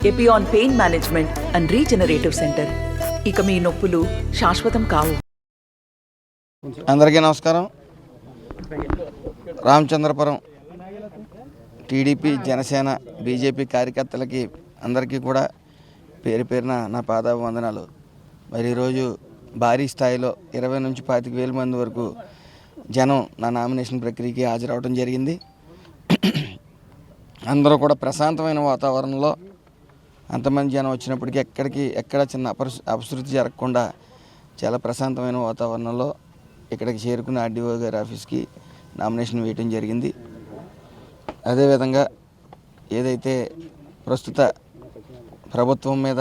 Epione pain management and regenerative centre. ఇక మీ నొప్పులు శాశ్వతం కావు. అందరికీ నమస్కారం. రామచంద్రపురం టీడీపీ, జనసేన, బీజేపీ కార్యకర్తలకి అందరికీ కూడా పేరు పేరున నా పాదాభివందనాలు. మరి ఈరోజు భారీ స్థాయిలో 20 నుంచి 25,000 మంది వరకు జనం నా నామినేషన్ ప్రక్రియకి హాజరవడం జరిగింది. అందరూ కూడా ప్రశాంతమైన వాతావరణంలో అంతమంది జనం వచ్చినప్పటికీ ఎక్కడ చిన్న అపశృతి జరగకుండా చాలా ప్రశాంతమైన వాతావరణంలో ఇక్కడికి చేరుకున్న ఆర్డీఓ గారి ఆఫీస్కి నామినేషన్ వేయటం జరిగింది. అదేవిధంగా ఏదైతే ప్రస్తుత ప్రభుత్వం మీద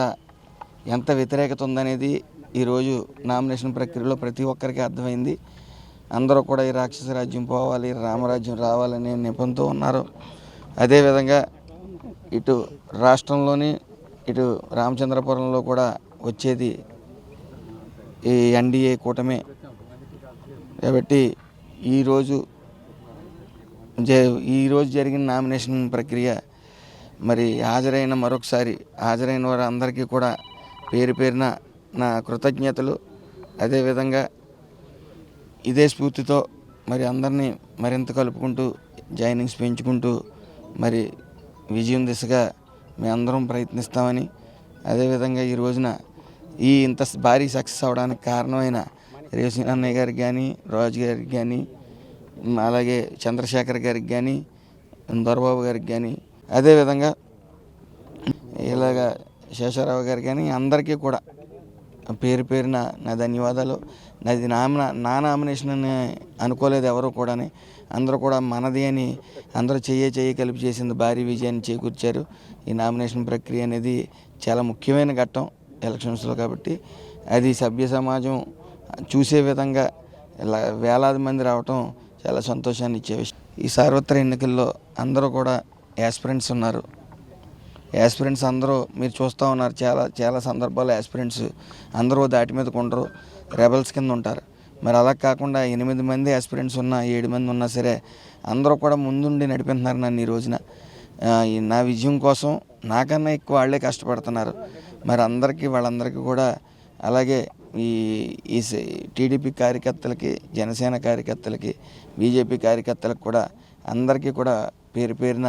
ఎంత వ్యతిరేకత ఉందనేది ఈరోజు నామినేషన్ ప్రక్రియలో ప్రతి ఒక్కరికి అర్థమైంది. అందరూ కూడా ఈ రాక్షస రాజ్యం పోవాలి, రామరాజ్యం రావాలనే నిపుణతో ఉన్నారు. అదేవిధంగా ఇటు రాష్ట్రంలోని ఇటు రామచంద్రపురంలో కూడా వచ్చేది ఈ ఎన్డీఏ కూటమే కాబట్టి ఈరోజు జరిగిన నామినేషన్ ప్రక్రియ మరి హాజరైన వారందరికీ కూడా పేరు పేరున నా కృతజ్ఞతలు. అదేవిధంగా ఇదే స్ఫూర్తితో మరి అందరినీ మరింత కలుపుకుంటూ జాయినింగ్స్ పెంచుకుంటూ మరి విజయం దిశగా మేము అందరం ప్రయత్నిస్తామని, అదేవిధంగా ఈ రోజున ఇంత భారీ సక్సెస్ అవడానికి కారణమైన రేవసింహ అన్నయ్య గారికి కానీ, రాజు గారికి కానీ, అలాగే చంద్రశేఖర్ గారికి కానీ, దొరబాబు గారికి కానీ, అదేవిధంగా ఇలాగా శేషారావు గారికి కానీ అందరికీ కూడా పేరు పేరున నా ధన్యవాదాలు. నా నామినేషన్ అని అనుకోలేదు ఎవరు కూడా. అందరూ కూడా మనది అని అందరూ చెయ్యి కలిపి చేసింది భారీ విజయాన్ని చేకూర్చారు. ఈ నామినేషన్ ప్రక్రియ అనేది చాలా ముఖ్యమైన ఘట్టం ఎలక్షన్స్లో కాబట్టి అది సభ్య సమాజం చూసే విధంగా వేలాది మంది రావటం చాలా సంతోషాన్ని ఇచ్చే విషయం. ఈ సార్వత్ర ఎన్నికల్లో అందరూ కూడా యాస్పిరెంట్స్ ఉన్నారు. యాస్పిరెంట్స్ అందరూ మీరు చూస్తూ ఉన్నారు. చాలా సందర్భాల్లో యాస్పిరెంట్స్ అందరూ దాటి మీద కొండరు, రెబల్స్ కింద ఉంటారు. మరి అలా కాకుండా 8 మంది యాస్పిరెంట్స్ ఉన్నా 7 మంది ఉన్నా సరే అందరూ కూడా ముందుండి నడిపిస్తున్నారు నన్ను. ఈ రోజున నా విజయం కోసం నాకన్నా ఎక్కువ వాళ్ళే కష్టపడుతున్నారు. మరి వాళ్ళందరికీ కూడా అలాగే ఈ టీడీపీ కార్యకర్తలకి, జనసేన కార్యకర్తలకి, బీజేపీ కార్యకర్తలకు కూడా అందరికీ కూడా పేరు పేరున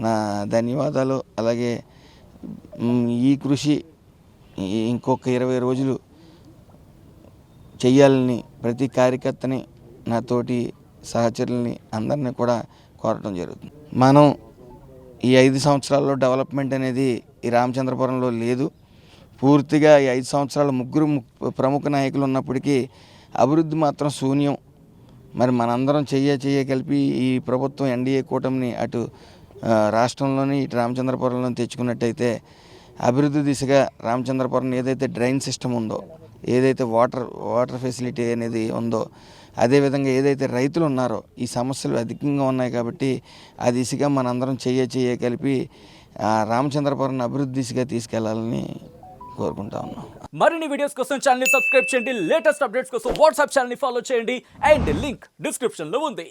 నా ధన్యవాదాలు. అలాగే ఈ కృషి ఇంకొక 20 రోజులు చెయ్యాలని ప్రతి కార్యకర్తని, నా తోటి సహచరుల్ని అందరినీ కూడా కోరటం జరుగుతుంది. మనం ఈ 5 సంవత్సరాల్లో డెవలప్మెంట్ అనేది ఈ రామచంద్రపురంలో లేదు. పూర్తిగా ఈ 5 సంవత్సరాలు ముగ్గురు ప్రముఖ నాయకులు ఉన్నప్పటికీ అభివృద్ధి మాత్రం శూన్యం. మరి మనందరం చెయ్య కలిపి ఈ ప్రభుత్వం ఎన్డీఏ కూటమిని అటు రాష్ట్రంలోని ఇటు రామచంద్రపురంలో తెచ్చుకున్నట్టయితే అభివృద్ధి దిశగా రామచంద్రపురం ఏదైతే డ్రైన్ సిస్టమ్ ఉందో, ఏదైతే వాటర్ ఫెసిలిటీ అనేది ఉందో, అదేవిధంగా ఏదైతే రైతులు ఉన్నారో ఈ సమస్యలు అధికంగా ఉన్నాయి కాబట్టి ఆ దిశగా మనందరం చెయ్య కలిపి రామచంద్రపురం అభివృద్ధి దిశగా తీసుకెళ్లాలని కోరుకుంటా ఉన్నాం. మరిన్ని వీడియోస్ కోసం ఛానల్ ని సబ్స్క్రైబ్ చేయండి. లేటెస్ట్ అప్డేట్స్ కోసం వాట్సాప్ ఛానల్ ని ఫాలో చేయండి. అండ్ లింక్ డిస్క్రిప్షన్ లో ఉంది.